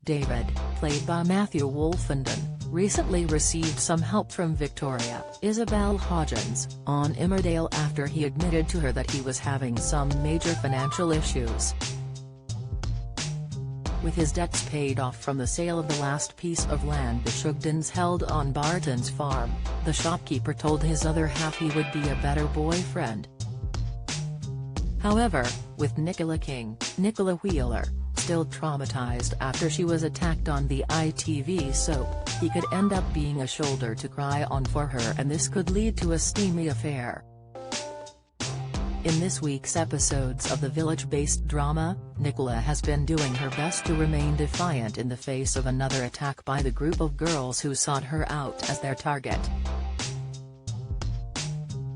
David, played by Matthew Wolfenden, recently received some help from Victoria, Isabel Hodgins, on Emmerdale after he admitted to her that he was having some major financial issues. With his debts paid off from the sale of the last piece of land the Shugdens held on Barton's farm, the shopkeeper told his other half he would be a better boyfriend. However, with Nicola King, Nicola Wheeler, still traumatized after she was attacked on the ITV soap, he could end up being a shoulder to cry on for her, and this could lead to a steamy affair. In this week's episodes of the village-based drama, Nicola has been doing her best to remain defiant in the face of another attack by the group of girls who sought her out as their target.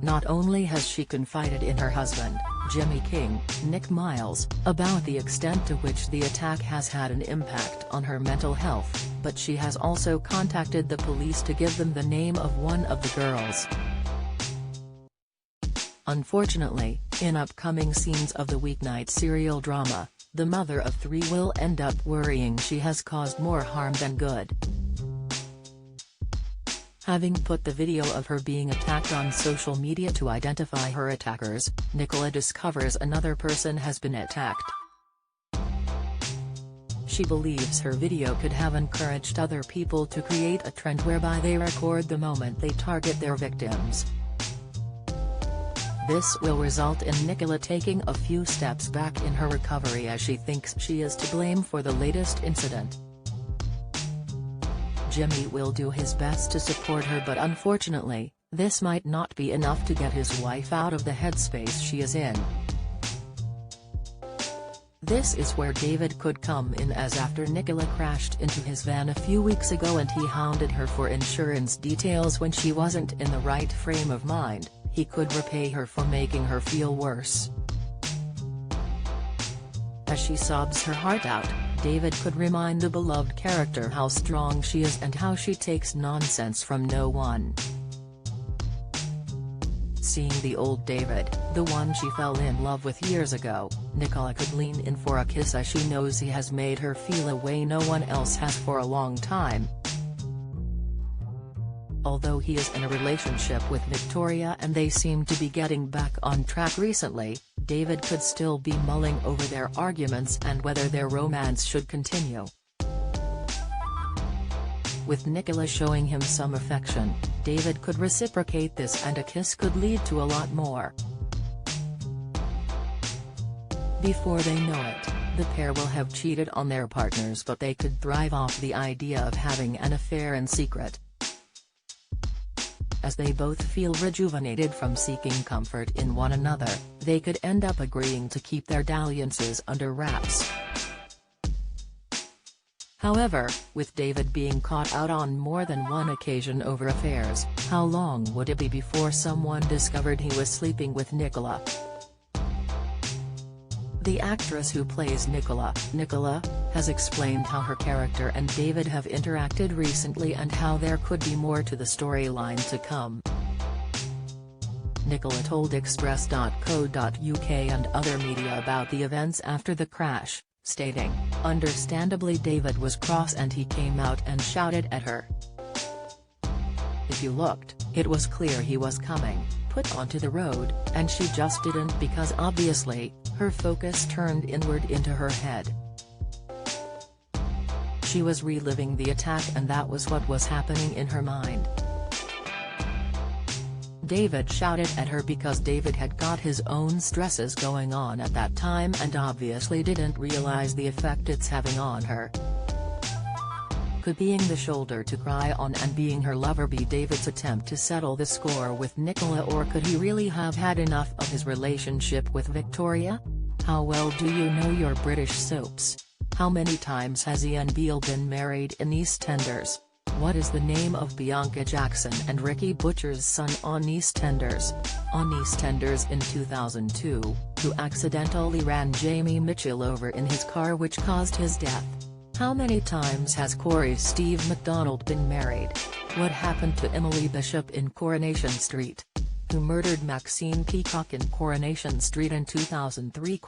Not only has she confided in her husband, Jimmy King, Nick Miles, about the extent to which the attack has had an impact on her mental health, but she has also contacted the police to give them the name of one of the girls. Unfortunately, in upcoming scenes of the weeknight serial drama, the mother of three will end up worrying she has caused more harm than good. Having put the video of her being attacked on social media to identify her attackers, Nicola discovers another person has been attacked. She believes her video could have encouraged other people to create a trend whereby they record the moment they target their victims. This will result in Nicola taking a few steps back in her recovery, as she thinks she is to blame for the latest incident. Jimmy will do his best to support her, but unfortunately, this might not be enough to get his wife out of the headspace she is in. This is where David could come in, as after Nicola crashed into his van a few weeks ago and he hounded her for insurance details when she wasn't in the right frame of mind, he could repay her for making her feel worse. As she sobs her heart out, David could remind the beloved character how strong she is and how she takes nonsense from no one. Seeing the old David, the one she fell in love with years ago, Nicola could lean in for a kiss, as she knows he has made her feel a way no one else has for a long time. Although he is in a relationship with Victoria and they seem to be getting back on track recently, David could still be mulling over their arguments and whether their romance should continue. With Nicola showing him some affection, David could reciprocate this, and a kiss could lead to a lot more. Before they know it, the pair will have cheated on their partners, but they could thrive off the idea of having an affair in secret. As they both feel rejuvenated from seeking comfort in one another, they could end up agreeing to keep their dalliances under wraps. However, with David being caught out on more than one occasion over affairs, how long would it be before someone discovered he was sleeping with Nicola? The actress who plays Nicola, has explained how her character and David have interacted recently and how there could be more to the storyline to come. Nicola told Express.co.uk and other media about the events after the crash, stating, "Understandably David was cross and he came out and shouted at her. If you looked, it was clear he was coming, put onto the road, and she just didn't, because obviously, her focus turned inward into her head. She was reliving the attack and that was what was happening in her mind. David shouted at her because David had got his own stresses going on at that time and obviously didn't realize the effect it's having on her. Could being the shoulder to cry on and being her lover be David's attempt to settle the score with Nicola, or could he really have had enough of his relationship with Victoria? How well do you know your British soaps? How many times has Ian Beale been married in EastEnders? What is the name of Bianca Jackson and Ricky Butcher's son on EastEnders? On EastEnders in 2002, who accidentally ran Jamie Mitchell over in his car, which caused his death? How many times has Corey Steve MacDonald been married? What happened to Emily Bishop in Coronation Street? who murdered Maxine Peacock in Coronation Street in 2003?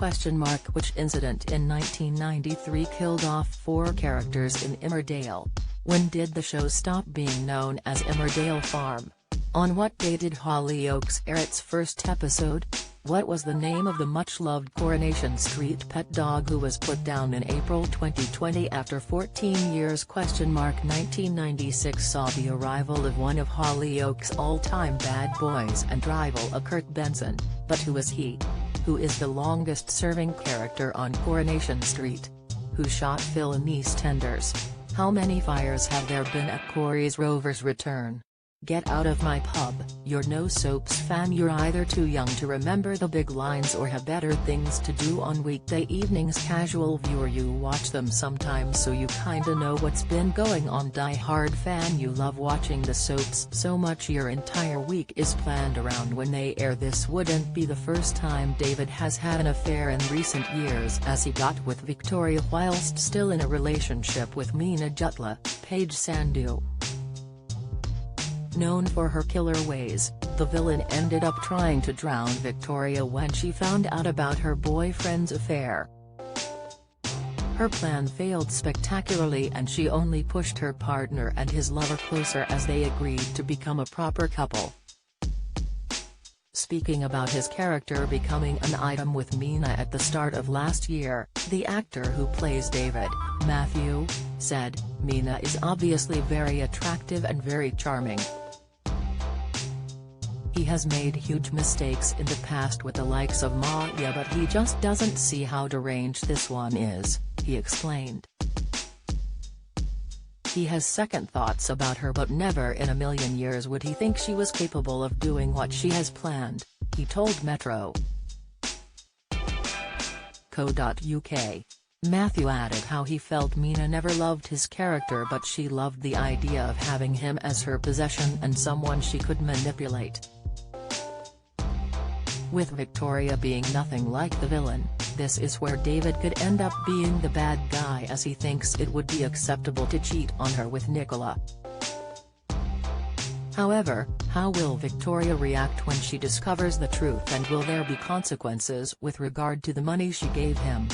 Which incident in 1993 killed off 4 characters in Emmerdale? When did the show stop being known as Emmerdale Farm? On what day did Hollyoaks air its first episode? What was the name of the much-loved Coronation Street pet dog who was put down in April 2020 after 14 years? 1996 saw the arrival of one of Hollyoaks' all-time bad boys and rival, Kurt Benson, but who is he? Who is the longest-serving character on Coronation Street? Who shot Phil in EastEnders? How many fires have there been at Corey's Rover's return? Get out of my pub, you're no soaps fan. You're either too young to remember the big lines or have better things to do on weekday evenings. Casual viewer, you watch them sometimes so you kinda know what's been going on. Die-hard fan, you love watching the soaps so much your entire week is planned around when they air. This wouldn't be the first time David has had an affair in recent years, as he got with Victoria whilst still in a relationship with Meena Jutla, Paige Sandhu. Known for her killer ways, the villain ended up trying to drown Victoria when she found out about her boyfriend's affair. Her plan failed spectacularly and she only pushed her partner and his lover closer as they agreed to become a proper couple. Speaking about his character becoming an item with Meena at the start of last year, the actor who plays David, Matthew, said, "Meena is obviously very attractive and very charming. He has made huge mistakes in the past with the likes of Maya, but he just doesn't see how deranged this one is," he explained. He has second thoughts about her, but never in a million years would he think she was capable of doing what she has planned, he told Metro. Co.uk. Matthew added how he felt Meena never loved his character, but she loved the idea of having him as her possession and someone she could manipulate. With Victoria being nothing like the villain, this is where David could end up being the bad guy, as he thinks it would be acceptable to cheat on her with Nicola. However, how will Victoria react when she discovers the truth, and will there be consequences with regard to the money she gave him?